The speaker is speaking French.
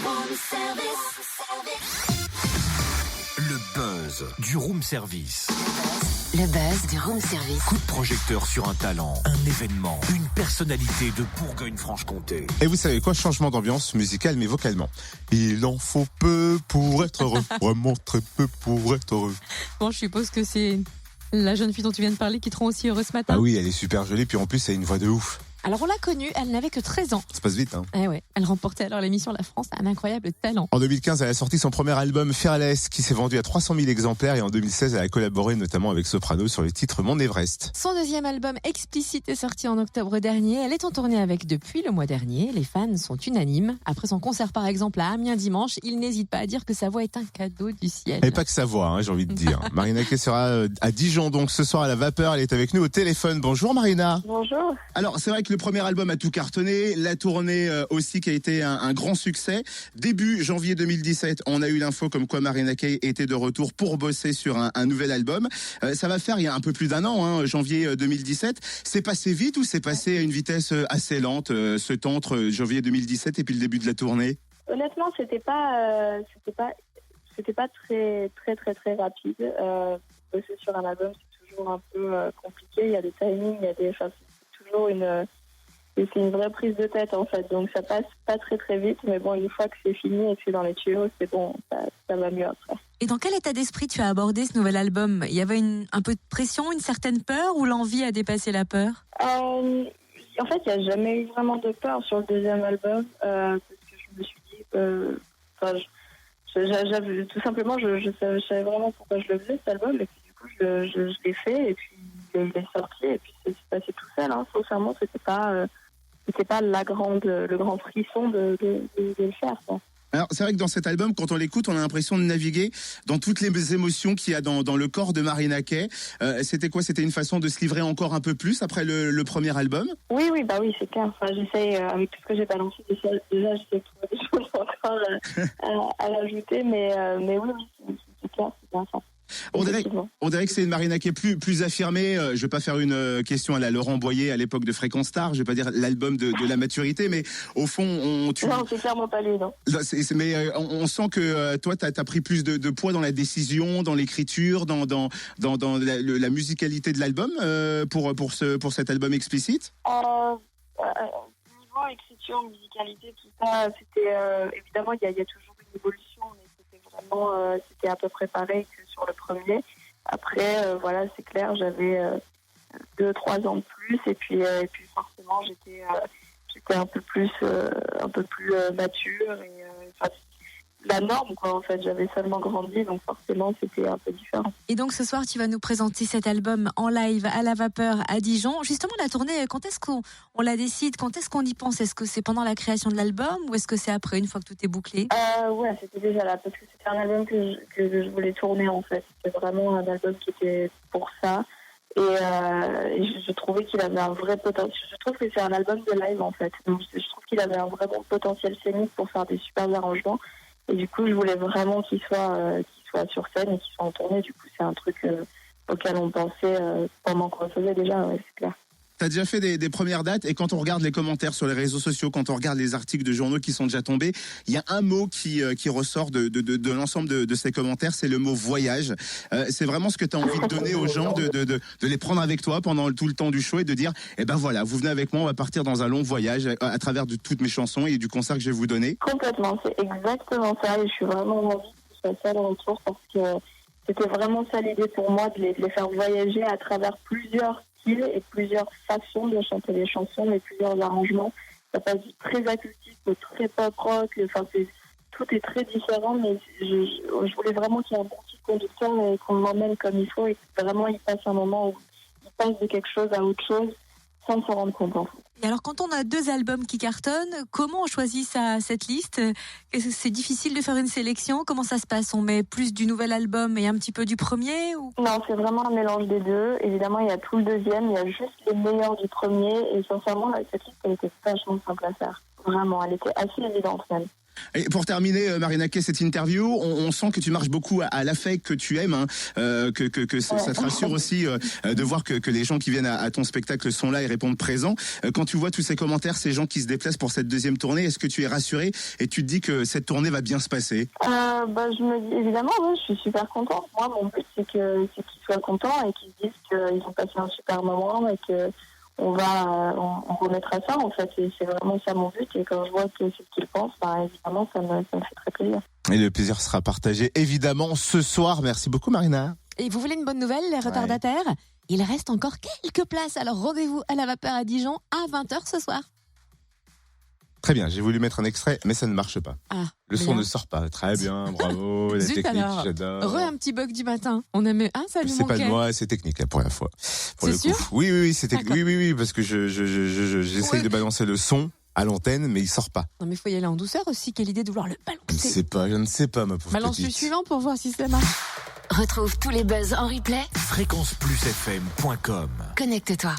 Room service. Le buzz du room service. Le buzz du room service. Coup de projecteur sur un talent, un événement, une personnalité de Bourgogne-Franche-Comté. Et vous savez quoi, changement d'ambiance musicale mais vocalement. Il en faut peu pour être heureux, vraiment très peu pour être heureux. Bon, je suppose que c'est la jeune fille dont tu viens de parler qui te rend aussi heureux ce matin. Ah oui, elle est super jolie, puis en plus elle a une voix de ouf. Alors on l'a connue, elle n'avait que 13 ans. Ça passe vite, hein. Eh ouais, elle remportait alors l'émission La France, un incroyable talent. En 2015, elle a sorti son premier album Fearless qui s'est vendu à 300 000 exemplaires et en 2016, elle a collaboré notamment avec Soprano sur le titre Mon Everest. Son deuxième album Explicit est sorti en octobre dernier. Elle est en tournée avec depuis le mois dernier. Les fans sont unanimes. Après son concert par exemple à Amiens dimanche, il n'hésite pas à dire que sa voix est un cadeau du ciel. Et pas que sa voix, hein, j'ai envie de dire. Marina Kaye sera à Dijon donc ce soir à la Vapeur. Elle est avec nous au téléphone. Bonjour Marina. Bonjour. Alors c'est vrai que le premier album a tout cartonné, la tournée aussi qui a été un grand succès. Début janvier 2017, on a eu l'info comme quoi Marina Kaye était de retour pour bosser sur un nouvel album. Ça va faire il y a un peu plus d'un an, hein, janvier 2017. C'est passé vite ou c'est passé à une vitesse assez lente ce temps entre janvier 2017 et puis le début de la tournée? Honnêtement, c'était pas très rapide. Bosser sur un album, c'est toujours un peu compliqué. Il y a des timings, c'est toujours c'est une vraie prise de tête en fait, donc ça passe pas très vite, mais bon, une fois que c'est fini et que c'est dans les tuyaux, c'est bon, ça va mieux après. Et dans quel état d'esprit tu as abordé ce nouvel album? Il y avait un peu de pression, une certaine peur ou l'envie a dépassé la peur? En fait, il n'y a jamais eu vraiment de peur sur le deuxième album, parce que je me suis dit, j'avais tout simplement, je savais vraiment pourquoi je le faisais cet album, et puis du coup je l'ai fait, et puis il est sorti, et puis c'est passé tout seul. Hein. Sincèrement, c'était pas le grand frisson de le faire. Quoi. Alors c'est vrai que dans cet album, quand on l'écoute, on a l'impression de naviguer dans toutes les émotions qu'il y a dans le corps de Marina Kaye. C'était quoi? C'était une façon de se livrer encore un peu plus après le premier album? Oui, c'est clair. Enfin, j'essaye, avec tout ce que j'ai balancé, déjà j'essaie de trouver des choses encore à l'ajouter, mais oui, c'est clair, c'est bien ça. On dirait que c'est une Marina Kaye plus affirmée. Je vais pas faire une question à la Laurent Boyer à l'époque de Fréquence Star. Je vais pas dire l'album de la maturité, mais au fond, Non, c'est clairement pas lui, non. Mais on sent que toi, t'as pris plus de poids dans la décision, dans l'écriture, dans la musicalité de l'album pour cet album explicite. Niveau écriture, musicalité, tout ça, c'était évidemment il y a toujours une évolution, mais c'était à peu près pareil que sur le premier. Après, voilà, c'est clair, j'avais 2-3 ans de plus, et puis forcément j'étais un peu plus mature, et la norme, quoi, en fait. J'avais seulement grandi, donc forcément c'était un peu différent. Et donc ce soir, tu vas nous présenter cet album en live à la Vapeur à Dijon. Justement, la tournée, quand est-ce qu'on la décide? Quand est-ce qu'on y pense? Est-ce que c'est pendant la création de l'album ou est-ce que c'est après, une fois que tout est bouclé? Ouais, c'était déjà là, parce que c'était un album que je voulais tourner, en fait. C'était vraiment un album qui était pour ça. Et je trouvais qu'il avait un vrai potentiel. Je trouve que c'est un album de live, en fait. Donc, je trouve qu'il avait un vrai bon potentiel scénique pour faire des super arrangements. Et du coup, je voulais vraiment qu'il soit sur scène et qu'il soit en tournée. Du coup, c'est un truc auquel on pensait pendant qu'on le faisait déjà, ouais, c'est clair. T'as déjà fait des premières dates, et quand on regarde les commentaires sur les réseaux sociaux, quand on regarde les articles de journaux qui sont déjà tombés, il y a un mot qui ressort de l'ensemble de ces commentaires, c'est le mot voyage. C'est vraiment ce que tu as envie de donner aux gens, de les prendre avec toi pendant tout le temps du show et de dire, eh ben voilà, vous venez avec moi, on va partir dans un long voyage à travers de toutes mes chansons et du concert que je vais vous donner. Complètement, c'est exactement ça, et je suis vraiment envie que ce soit ça le retour, parce que c'était vraiment ça l'idée pour moi, de les faire voyager à travers plusieurs styles et plusieurs façons de chanter les chansons et plusieurs arrangements. Ça passe du très acoustique au très pop rock, enfin tout est très différent, mais je voulais vraiment qu'il y ait un bon petit conducteur et qu'on l'emmène comme il faut, et que vraiment il passe un moment où il passe de quelque chose à autre chose sans s'en rendre compte en fait. Et alors, quand on a 2 albums qui cartonnent, comment on choisit cette liste? Est-ce que c'est difficile de faire une sélection? Comment ça se passe? On met plus du nouvel album et un petit peu du premier ou... Non, c'est vraiment un mélange des deux. Évidemment, il y a tout le deuxième, il y a juste les meilleurs du premier. Et sincèrement, cette liste, elle était vachement simple à faire. Vraiment, elle était assez évidente même. Et pour terminer, Marina Kaye, cette interview, on sent que tu marches beaucoup à l'affect que tu aimes, hein, que ça te rassure aussi de voir que les gens qui viennent à ton spectacle sont là et répondent présents. Quand tu vois tous ces commentaires, ces gens qui se déplacent pour cette deuxième tournée, est-ce que tu es rassurée et tu te dis que cette tournée va bien se passer? Je me dis, évidemment, oui, je suis super contente. Moi, mon but, c'est qu'ils soient contents et qu'ils se disent qu'ils ont passé un super moment et que on remettra ça, en fait. Et c'est vraiment ça mon but. Et quand je vois que c'est ce qu'ils pensent, évidemment, ça me fait très plaisir. Et le plaisir sera partagé, évidemment, ce soir. Merci beaucoup, Marina. Et vous voulez une bonne nouvelle, les retardataires? Il reste encore quelques places, alors rendez-vous à la Vapeur à Dijon à 20h ce soir. Très bien, j'ai voulu mettre un extrait, mais ça ne marche pas. Le son bien. ne sort pas. Très bien, bravo, la Zut technique, alors. j'adore. Un petit bug du matin. On aimait ça lui C'est pas manquait. de moi, c'est technique, la première fois. Pour C'est le coup. sûr? Oui, c'est technique. D'accord. Oui, parce que j'essaye de balancer le son à l'antenne, mais il sort pas. Non mais il faut y aller en douceur aussi. Quelle idée de vouloir le balancer. Je ne sais pas, ma pauvre Balance le petite. suivant pour voir si ça marche. Retrouve tous les buzz en replay. Fréquenceplusfm.com. Connecte-toi.